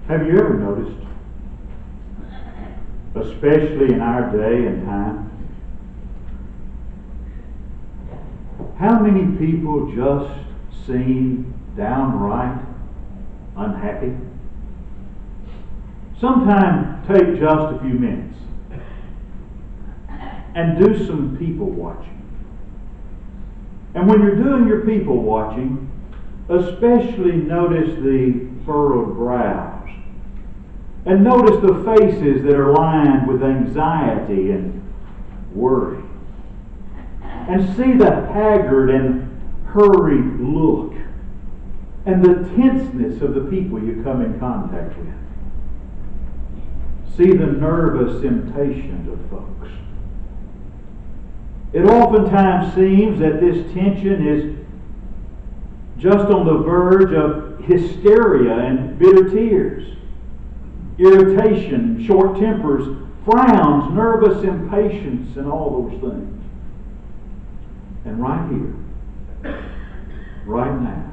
Have you ever noticed, especially in our day and time, how many people just seem downright unhappy? Sometimes take just a few minutes and do some people watching. And when you're doing your people watching, especially notice the furrowed brows. And notice the faces that are lined with anxiety and worry. And see the haggard and hurried look. And the tenseness of the people you come in contact with. See the nervous impatience of folks. It oftentimes seems that this tension is just on the verge of hysteria and bitter tears, irritation, short tempers, frowns, nervous impatience, and all those things. And right here, right now,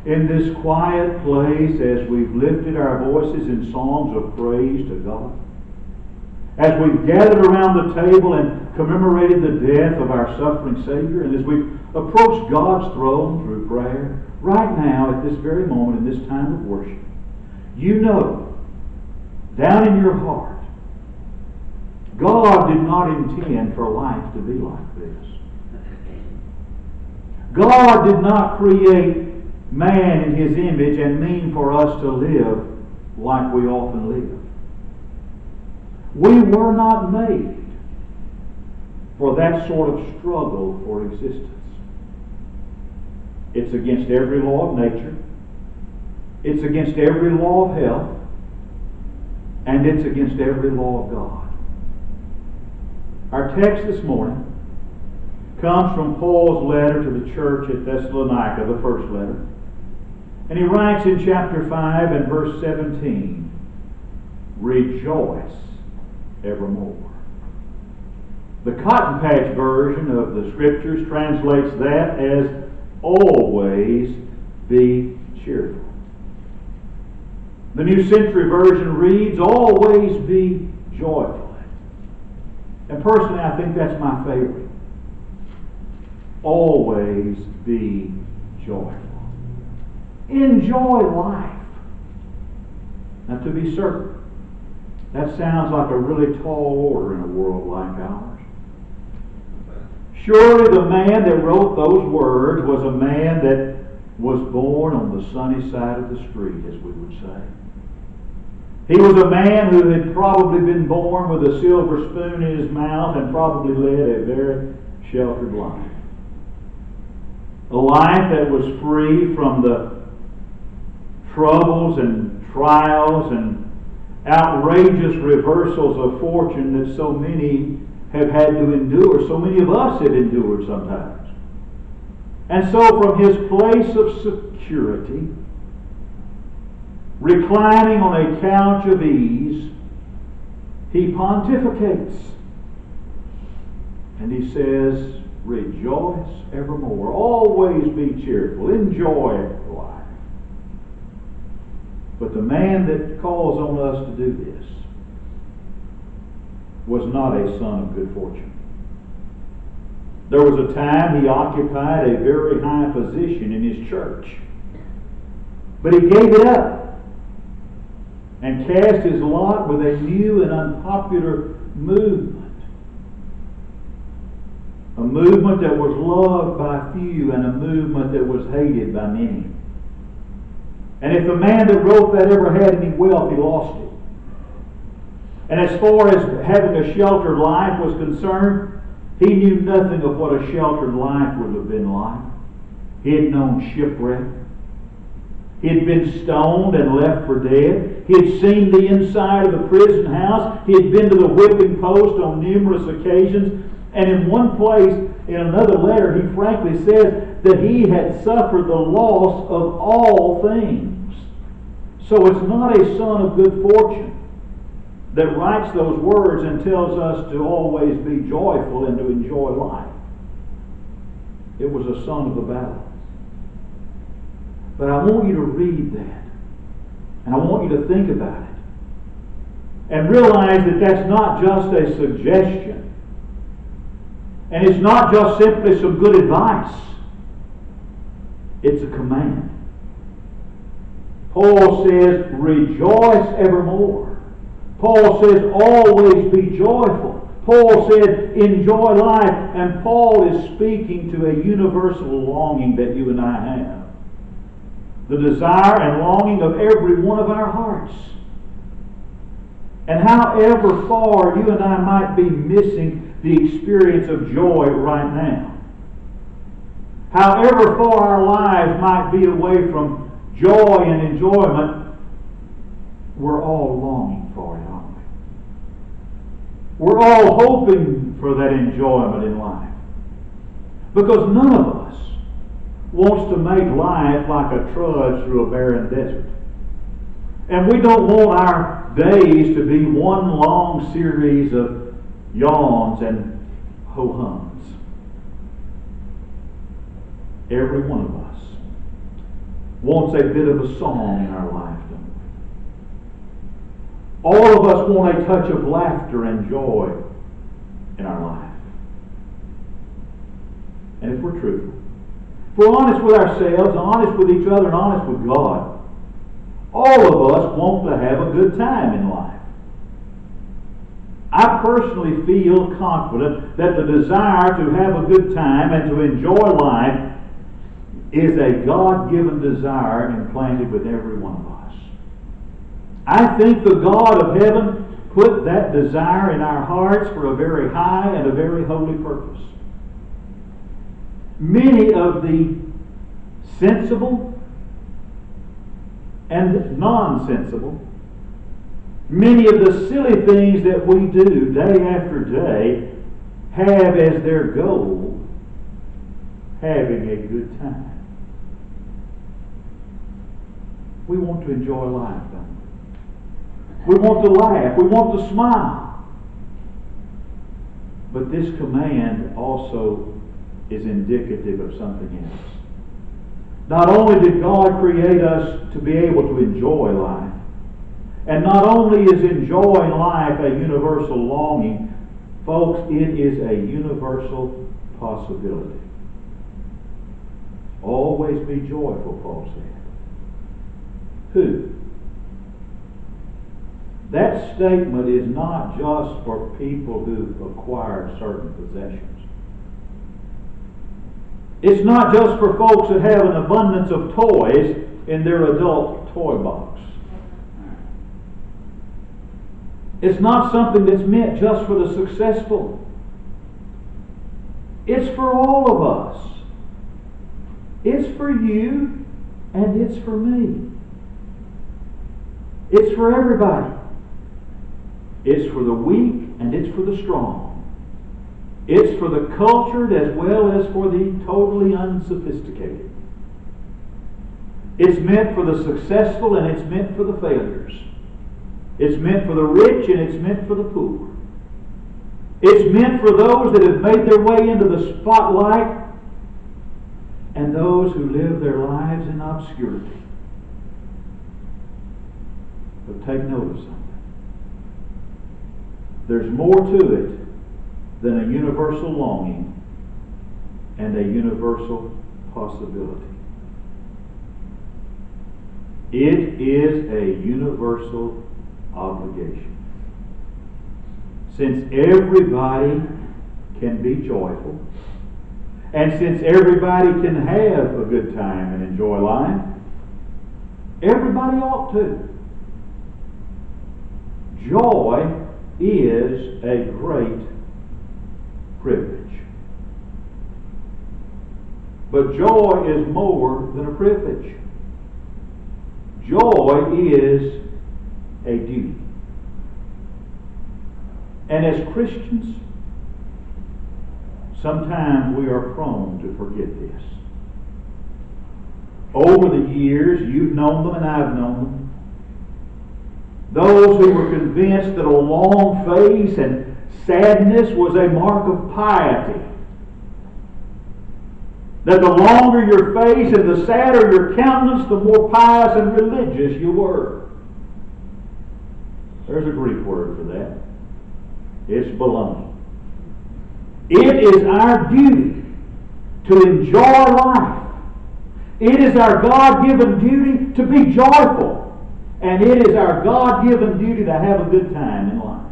in this quiet place, as we've lifted our voices in songs of praise to God, as we've gathered around the table and commemorated the death of our suffering Savior, and as we've approached God's throne through prayer, right now, at this very moment, in this time of worship, you know, down in your heart, God did not intend for life to be like this. God did not create man in His image and mean for us to live like we often live. We were not made for that sort of struggle for existence. It's against every law of nature. It's against every law of health. And it's against every law of God. Our text this morning comes from Paul's letter to the church at Thessalonica, the first letter. And he writes in chapter 5 and verse 17, "Rejoice evermore." The Cotton Patch version of the Scriptures translates that as "always be cheerful." The New Century Version reads, "always be joyful." And personally, I think that's my favorite. Always be joyful. Enjoy life. Now, to be certain, that sounds like a really tall order in a world like ours. Surely the man that wrote those words was a man that was born on the sunny side of the street, as we would say. He was a man who had probably been born with a silver spoon in his mouth and probably led a very sheltered life. A life that was free from the troubles and trials and outrageous reversals of fortune that so many have had to endure, so many of us have endured sometimes. And so from his place of security, reclining on a couch of ease, he pontificates. And he says, "Rejoice evermore. Always be cheerful. Enjoy life." But the man that calls on us to do this was not a son of good fortune. There was a time he occupied a very high position in his church. But he gave it up and cast his lot with a new and unpopular movement. A movement that was loved by few and a movement that was hated by many. And if the man that wrote that ever had any wealth, he lost it. And as far as having a sheltered life was concerned, he knew nothing of what a sheltered life would have been like. He had known shipwreck. He had been stoned and left for dead. He had seen the inside of the prison house. He had been to the whipping post on numerous occasions. And in one place, in another letter, he frankly says that he had suffered the loss of all things. So it's not a son of good fortune that writes those words and tells us to always be joyful and to enjoy life. It was a son of the battle. But I want you to read that And I want you to think about it. And realize that that's not just a suggestion. And it's not just simply some good advice. It's a command. Paul says, rejoice evermore. Paul says, always be joyful. Paul said, enjoy life. And Paul is speaking to a universal longing that you and I have. The desire and longing of every one of our hearts. And however far you and I might be missing the experience of joy right now, however far our lives might be away from joy and enjoyment, we're all longing for it, aren't we? We're all hoping for that enjoyment in life. Because none of us wants to make life like a trudge through a barren desert. And we don't want our days to be one long series of yawns and ho-hums. Every one of us wants a bit of a song in our life, don't we? All of us want a touch of laughter and joy in our life. And if we're truthful, if we're honest with ourselves, honest with each other, and honest with God, all of us want to have a good time in life. I personally feel confident that the desire to have a good time and to enjoy life is a God-given desire implanted with every one of us. I think the God of heaven put that desire in our hearts for a very high and a very holy purpose. Many of the sensible and nonsensible, many of the silly things that we do day after day have as their goal having a good time. We want to enjoy life, don't we? We want to laugh. We want to smile. But this command also is indicative of something else. Not only did God create us to be able to enjoy life, and not only is enjoying life a universal longing, folks, it is a universal possibility. Always be joyful, Paul said. Who? That statement is not just for people who've acquired certain possessions. It's not just for folks that have an abundance of toys in their adult toy box. It's not something that's meant just for the successful. It's for all of us. It's for you and it's for me. It's for everybody. It's for the weak and it's for the strong. It's for the cultured as well as for the totally unsophisticated. It's meant for the successful and it's meant for the failures. It's meant for the rich and it's meant for the poor. It's meant for those that have made their way into the spotlight and those who live their lives in obscurity. But take note of something. There's more to it than a universal longing and a universal possibility. It is a universal obligation. Since everybody can be joyful, and since everybody can have a good time and enjoy life, everybody ought to. Joy is a great privilege. But joy is more than a privilege. Joy is a duty. And as Christians, sometimes we are prone to forget this. Over the years, you've known them and I've known them. Those who were convinced that a long face and sadness was a mark of piety. That the longer your face and the sadder your countenance, the more pious and religious you were. There's a Greek word for that. It's baloney. It is our duty to enjoy life. It is our God-given duty to be joyful. And it is our God-given duty to have a good time in life.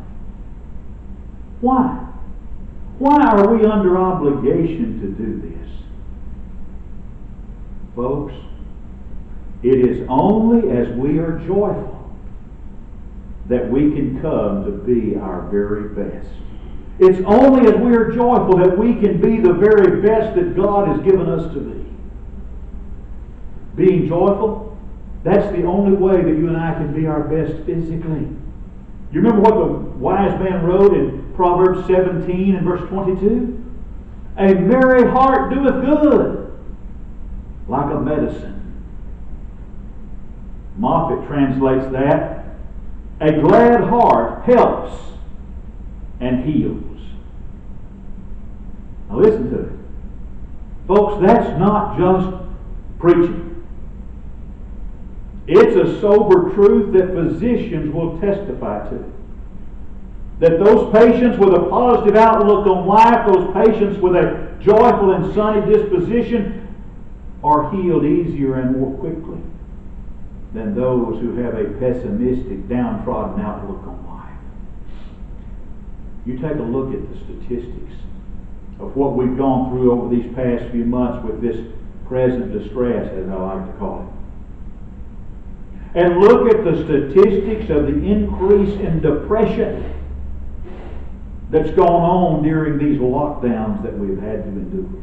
Why? Why are we under obligation to do this? Folks, it is only as we are joyful that we can come to be our very best. It's only as we are joyful that we can be the very best that God has given us to be. Being joyful, that's the only way that you and I can be our best physically. You remember what the wise man wrote in Proverbs 17 and verse 22? A merry heart doeth good, like a medicine. Moffat translates that, a glad heart helps and heals. Now listen to it. Folks, that's not just preaching. It's a sober truth that physicians will testify to. That those patients with a positive outlook on life, those patients with a joyful and sunny disposition, are healed easier and more quickly than those who have a pessimistic, downtrodden outlook on life. You take a look at the statistics of what we've gone through over these past few months with this present distress, as I like to call it. And look at the statistics of the increase in depression that's gone on during these lockdowns that we've had to endure.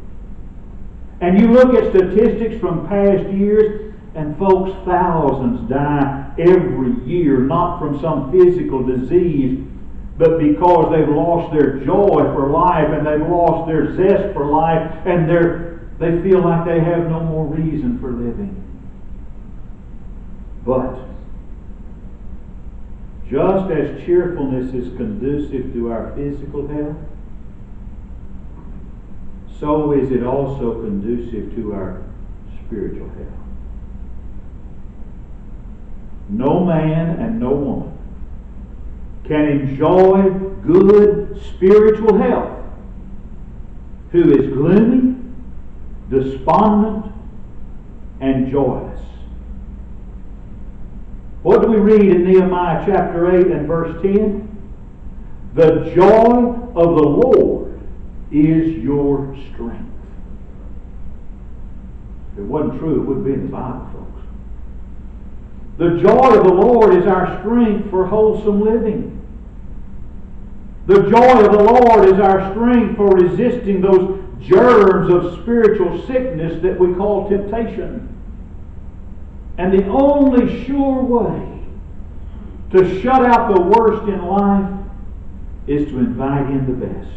And you look at statistics from past years, and folks, thousands die every year, not from some physical disease, but because they've lost their joy for life, and they've lost their zest for life, and they feel like they have no more reason for living. But just as cheerfulness is conducive to our physical health, so is it also conducive to our spiritual health. No man and no woman can enjoy good spiritual health who is gloomy, despondent, and joyless. What do we read in Nehemiah chapter 8 and verse 10? The joy of the Lord is your strength. If it wasn't true, it wouldn't be in the Bible, folks. The joy of the Lord is our strength for wholesome living. The joy of the Lord is our strength for resisting those germs of spiritual sickness that we call temptation. And the only sure way to shut out the worst in life is to invite in the best.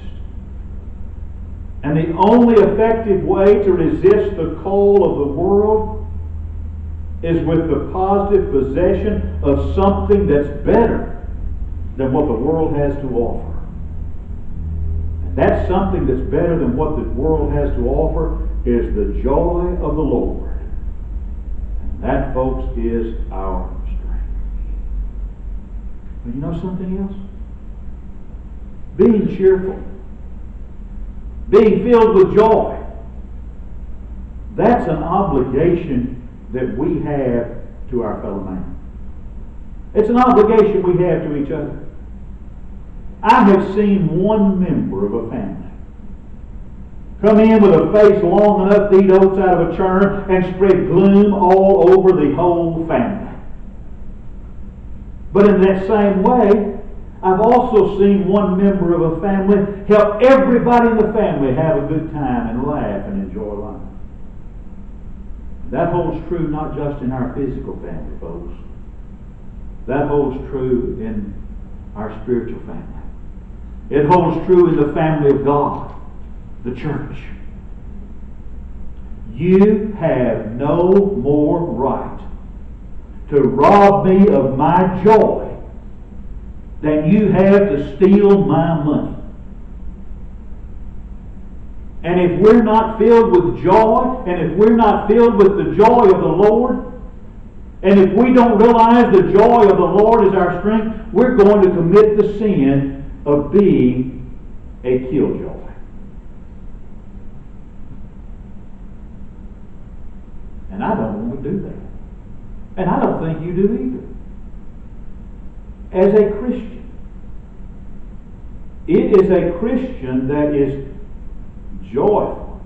And the only effective way to resist the cold of the world is with the positive possession of something that's better than what the world has to offer. And that something that's better than what the world has to offer is the joy of the Lord. That, folks, is our strength. But you know something else? Being cheerful, being filled with joy, that's an obligation that we have to our fellow man. It's an obligation we have to each other. I have seen one member of a family come in with a face long enough to eat oats out of a churn and spread gloom all over the whole family. But in that same way, I've also seen one member of a family help everybody in the family have a good time and laugh and enjoy life. That holds true not just in our physical family, folks. That holds true in our spiritual family. It holds true in the family of God, the church. You have no more right to rob me of my joy than you have to steal my money. And if we're not filled with joy, and if we're not filled with the joy of the Lord, And if we don't realize the joy of the Lord is our strength, we're going to commit the sin of being a killjoy. And I don't want to do that. And I don't think you do either. As a Christian, it is a Christian that is joyful,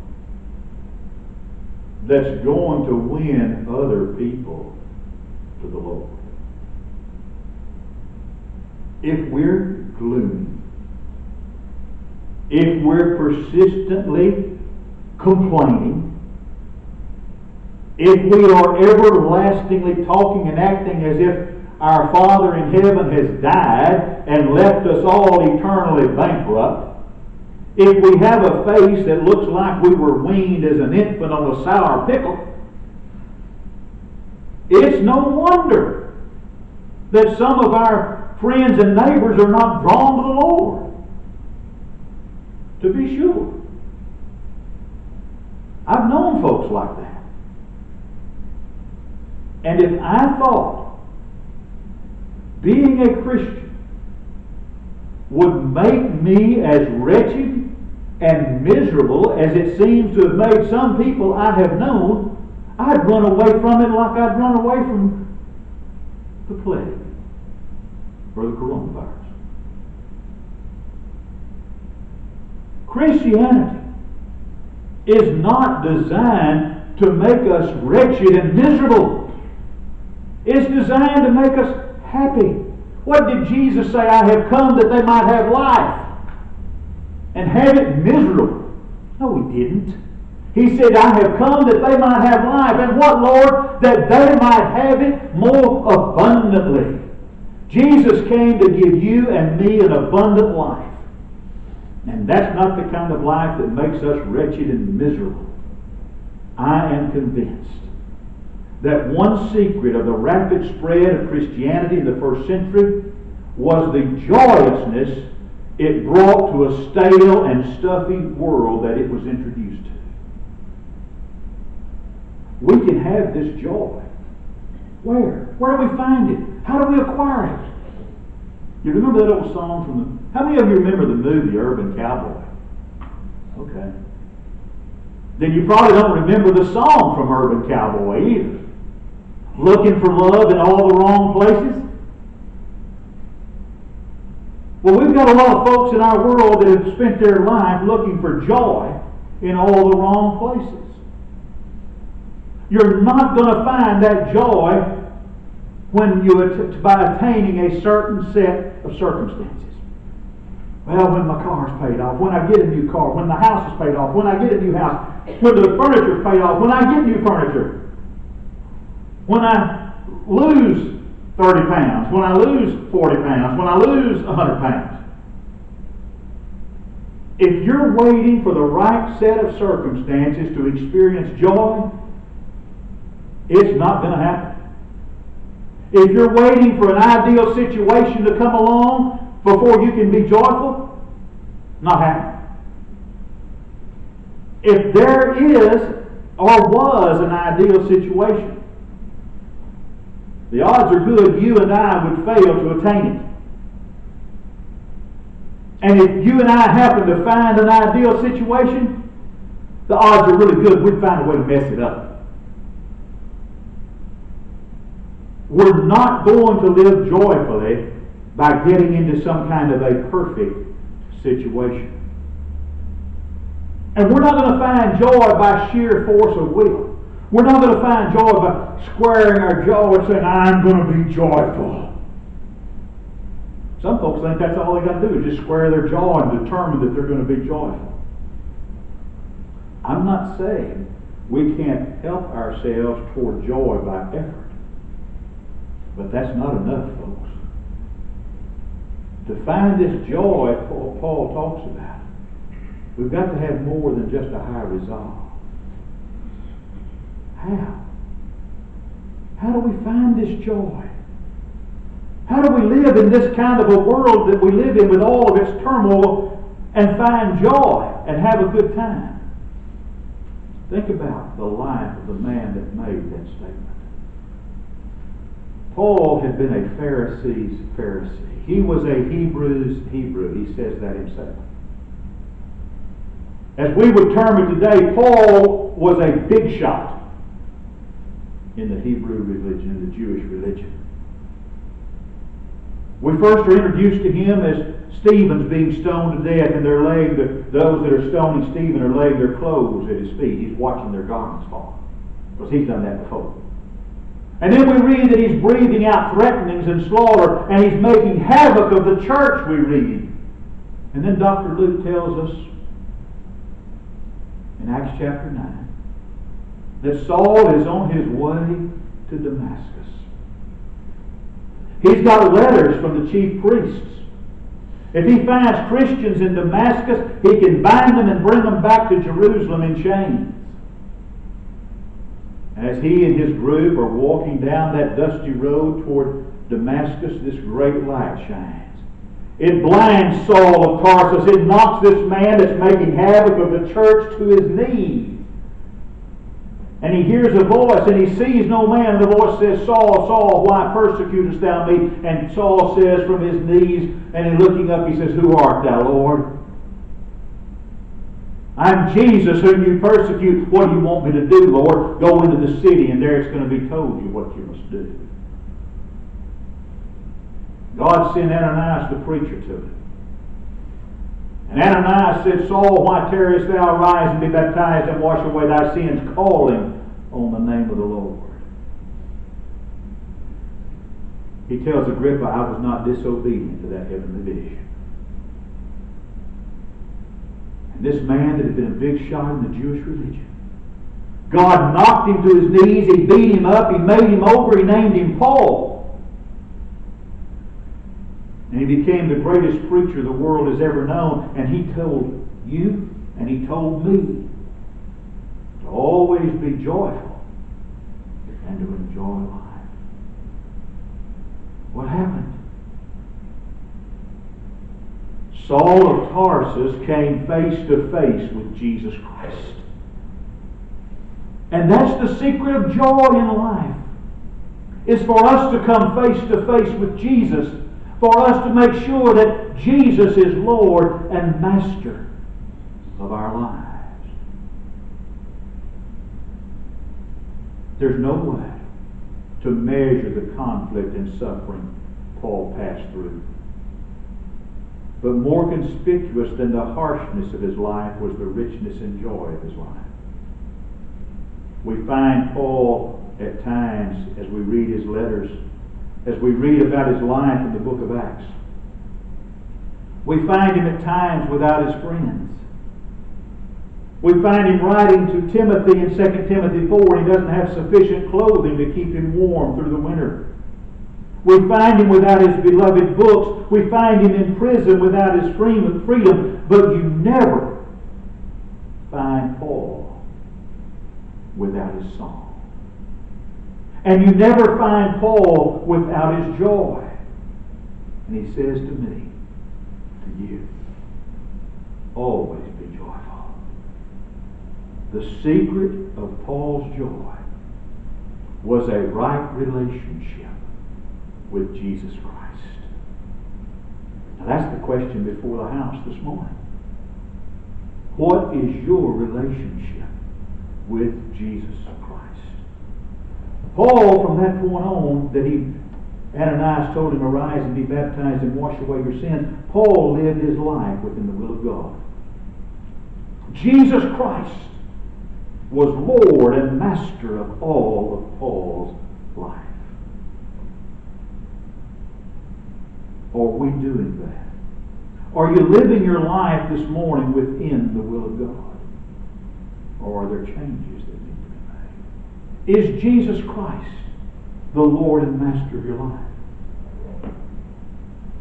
that's going to win other people to the Lord. If we're gloomy, if we're persistently complaining, if we are everlastingly talking and acting as if our Father in heaven has died and left us all eternally bankrupt, if we have a face that looks like we were weaned as an infant on a sour pickle, it's no wonder that some of our friends and neighbors are not drawn to the Lord. To be sure. I've known folks like that. And if I thought being a Christian would make me as wretched and miserable as it seems to have made some people I have known, I'd run away from it like I'd run away from the plague or the coronavirus. Christianity is not designed to make us wretched and miserable. It's designed to make us happy. What did Jesus say? I have come that they might have life and have it miserable. No, He didn't. He said, I have come that they might have life. And what, Lord? That they might have it more abundantly. Jesus came to give you and me an abundant life. And that's not the kind of life that makes us wretched and miserable. I am convinced that one secret of the rapid spread of Christianity in the first century was the joyousness it brought to a stale and stuffy world that it was introduced to. We can have this joy. Where? Where do we find it? How do we acquire it? You remember that old song from the... How many of you remember the movie Urban Cowboy? Okay. Then you probably don't remember the song from Urban Cowboy either. Looking for love in all the wrong places? Well, we've got a lot of folks in our world that have spent their life looking for joy in all the wrong places. You're not going to find that joy by attaining a certain set of circumstances. Well, when my car's paid off, when I get a new car, when the house is paid off, when I get a new house, when the furniture's paid off, when I get new furniture, when I lose 30 pounds, when I lose 40 pounds, when I lose 100 pounds. If you're waiting for the right set of circumstances to experience joy, it's not going to happen. If you're waiting for an ideal situation to come along before you can be joyful, not happening. If there is or was an ideal situation, the odds are good you and I would fail to attain it. And if you and I happen to find an ideal situation, the odds are really good we'd find a way to mess it up. We're not going to live joyfully by getting into some kind of a perfect situation. And we're not going to find joy by sheer force of will. We're not going to find joy by squaring our jaw and saying, I'm going to be joyful. Some folks think that's all they got to do is just square their jaw and determine that they're going to be joyful. I'm not saying we can't help ourselves toward joy by effort. But that's not enough, folks. To find this joy Paul talks about, we've got to have more than just a high resolve. How? How do we find this joy? How do we live in this kind of a world that we live in with all of its turmoil and find joy and have a good time? Think about the life of the man that made that statement. Paul had been a Pharisee's Pharisee. He was a Hebrew's Hebrew. He says that himself. As we would term it today, Paul was a big shot in the Hebrew religion, in the Jewish religion. We first are introduced to him as Stephen's being stoned to death, and they're laying those that are stoning Stephen are laying their clothes at his feet. He's watching their garments fall, because he's done that before. And then we read that he's breathing out threatenings and slaughter, and he's making havoc of the church, we read. And then Dr. Luke tells us in Acts chapter 9 that Saul is on his way to Damascus. He's got letters from the chief priests. If he finds Christians in Damascus, he can bind them and bring them back to Jerusalem in chains. As he and his group are walking down that dusty road toward Damascus, this great light shines. It blinds Saul of Tarsus. It knocks this man that's making havoc of the church to his knees. And he hears a voice, and he sees no man. And the voice says, Saul, Saul, why persecutest thou me? And Saul says from his knees, and in looking up, he says, Who art thou, Lord? I'm Jesus whom you persecute. What do you want me to do, Lord? Go into the city, and there it's going to be told you what you must do. God sent Ananias the preacher to him. And Ananias said, Saul, why tarriest thou? Arise and be baptized and wash away thy sins, calling on the name of the Lord. He tells Agrippa, I was not disobedient to that heavenly vision. And this man that had been a big shot in the Jewish religion, God knocked him to his knees, he beat him up, he made him over, he named him Paul. And he became the greatest preacher the world has ever known. And he told you, and he told me, to always be joyful and to enjoy life. What happened? Saul of Tarsus came face to face with Jesus Christ. And that's the secret of joy in life, is for us to come face to face with Jesus, for us to make sure that Jesus is Lord and Master of our lives. There's no way to measure the conflict and suffering Paul passed through. But more conspicuous than the harshness of his life was the richness and joy of his life. We find Paul at times, as we read his letters, as we read about his life in the book of Acts, we find him at times without his friends. We find him writing to Timothy in 2 Timothy 4, and he doesn't have sufficient clothing to keep him warm through the winter. We find him without his beloved books. We find him in prison without his freedom. But you never find Paul without his song. And you never find Paul without his joy. And he says to me, to you, always be joyful. The secret of Paul's joy was a right relationship with Jesus Christ. Now that's the question before the house this morning. What is your relationship with Jesus Christ? Paul, from that point on, Ananias told him, arise and be baptized and wash away your sins. Paul lived his life within the will of God. Jesus Christ was Lord and Master of all of Paul's life. Are we doing that? Are you living your life this morning within the will of God? Or are there changes that need to be made? Is Jesus Christ the Lord and Master of your life?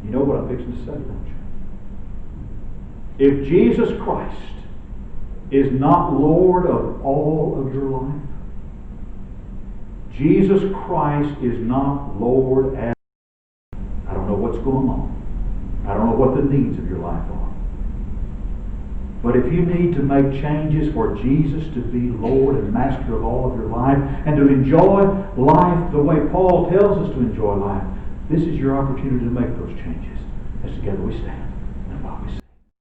You know what I'm fixing to say, don't you? If Jesus Christ is not Lord of all of your life, Jesus Christ is not Lord at I don't know what's going on. I don't know what the needs of your life are. But if you need to make changes for Jesus to be Lord and Master of all of your life, and to enjoy life the way Paul tells us to enjoy life, this is your opportunity to make those changes. As together we stand and while we sing.